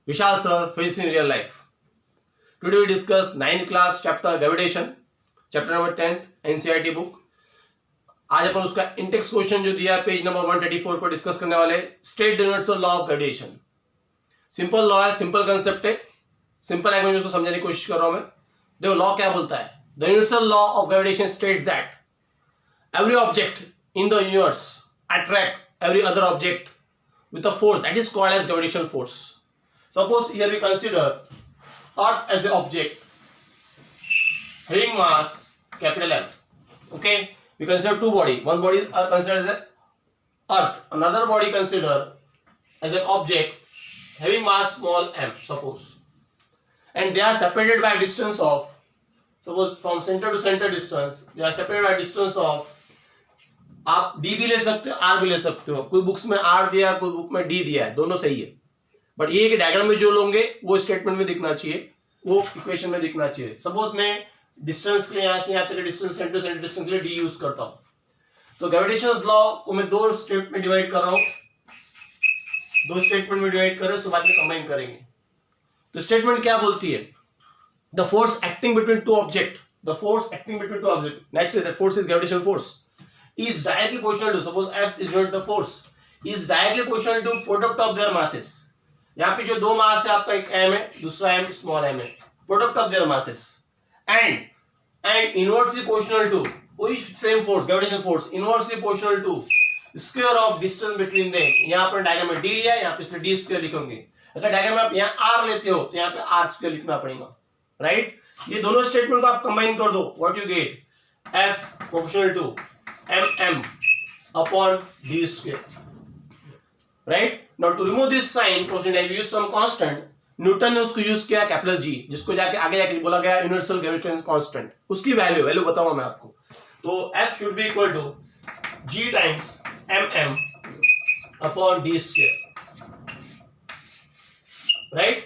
Vishal sir, Physics in Real Life. Today we discuss 9th class chapter Gravitation, chapter number 10th NCERT book. आज अपन उसका index question जो दिया page number 134 पर discuss करने वाले state universal law of gravitation. Simple law है, simple concept है, simple language में उसको समझाने की कोशिश कर रहा हूं मैं. देखो लॉ क्या बोलता है. The universal law of gravitation states that every object in the universe attract every other object with a force that is called as gravitational force. Suppose here we consider Earth as an object having mass capital M. Okay, we consider two bodies. One body is considered as Earth. Another body considered as an object having mass small m. Suppose, and they are separated by a distance of, suppose from center to center distance, they are separated by a distance of. आप D भी ले सकते हो, are भी ले सकते हो. कोई बुक्स में आर दिया, कोई बुक में डी दिया है, दोनों सही है. बट ये कि डायग्राम में जो लोगे वो स्टेटमेंट में दिखना चाहिए, वो इक्वेशन में दिखना चाहिए. सपोज मैं डिस्टेंस के यहाँ से यहाँ तक डिस्टेंस सेंटर सेंटर डिस्टेंस के लिए डी यूज करता हूँ. तो ग्रेविटेशन लॉ को मैं दो स्टेट में डिवाइड कर रहा हूँ, दो स्टेटमेंट में डिवाइड कर रहे हैं, उसके बाद में कंबाइन करेंगे. तो स्टेटमेंट क्या बोलती है? The force acting between two object, the force acting between two object, naturally that force is gravitational force, is directly proportional to, suppose F is not the force, is directly proportional to product of their masses. यहाँ पे जो दो मास है आपका, एक m है, दूसरा m small m है, product of their masses, and inversely proportional to, वही same force, gravitational force, inversely proportional to square of distance between them. यहाँ पर डायग्राम में d लिया है, यहाँ पे इसलिए d स्क्वायर लिखेंगे. अगर डायग्राम में आप यहाँ r लेते हो तो यहाँ पे r स्क्वायर लिखना पड़ेगा, राइट. ये दोनों स्टेटमेंट को आप कंबाइन कर दो, what you get, F proportional to mm upon d square, right. Now to remove this sign proportional, I use some constant. Newton ने उसको यूज किया कैपिटल G, जिसको जाके आगे जाके बोला गया यूनिवर्सल ग्रेविटेशन कांस्टेंट. उसकी वैल्यू बताऊंगा मैं आपको. तो F should be equal to G times mm upon d square, right.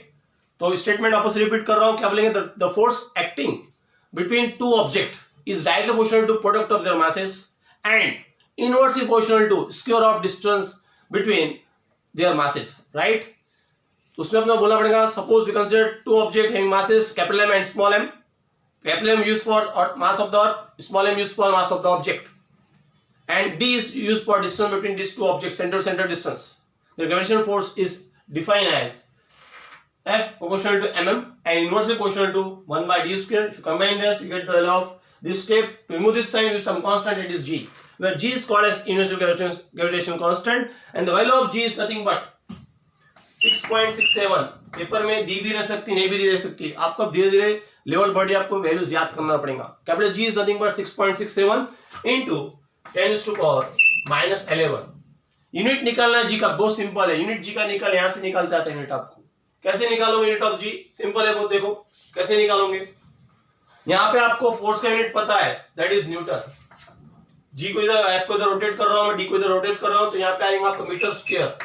तो स्टेटमेंट आपस रिपीट कर रहा हूं, क्या बोलेंगे, the force acting between two object is directly proportional to product of their masses and inversely proportional to square of distance between their masses, right. उसमें अपना बोलना पड़ेगा. Suppose we consider two objects having masses capital M and small m. Capital M used for mass of the earth, small m used for mass of the object, and d is used for distance between these two objects, center to center distance. The gravitational force is defined as F proportional to mm and inversely proportional to 1 by d square. If you combine this, you get the value of this step. To remove this sign, use some constant, it is G, where G is called as universal gravitation constant, and the value of G is nothing but 6.67. Paper में दी भी रह सकती, नहीं भी रह सकती. आपको धीरे धीरे लेवल बढ़, आपको वैल्यूज याद करना पड़ेगा. Capital G is nothing but 6.67 into 10 to power minus 11. Unit निकालना G का बहुत सिंपल है. यूनिट G का निकाल, यहां से निकालते आता है यूनिट. आपको कैसे निकालोगे यूनिट ऑफ G? सिंपल है, वो देखो कैसे निकालोगे. यहाँ पे आपको फोर्स का यूनिट पता है, दैट इज न्यूटन. G को इधर, F को इधर रोटेट कर रहा हूं मैं, D को इधर रोटेट कर रहा हूं, तो यहाँ पे आएगा आपको metre square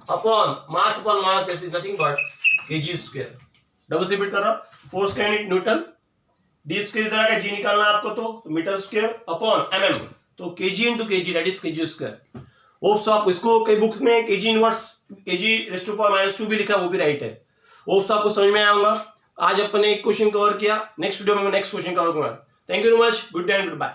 upon mass, this is nothing but kg square. Double से रिपीट कर रहा हूं, फोर्स का यूनिट न्यूटन, D स्क्वायर इधर आके G निकालना आपको, तो मीटर स्क्वायर अपॉन mm, तो kg into kg, that is kg square. Hopes आप इसको कई बुक्स में kg inverse, kg raise to power -2 भी लिखा, वो भी राइट है. होप्स आपको समझ में आऊंगा. आज अपन ने एक क्वेश्चन कवर किया, नेक्स्ट वीडियो में मैं नेक्स्ट क्वेश्चन कवर करूंगा. Thank you very much, good day and good bye.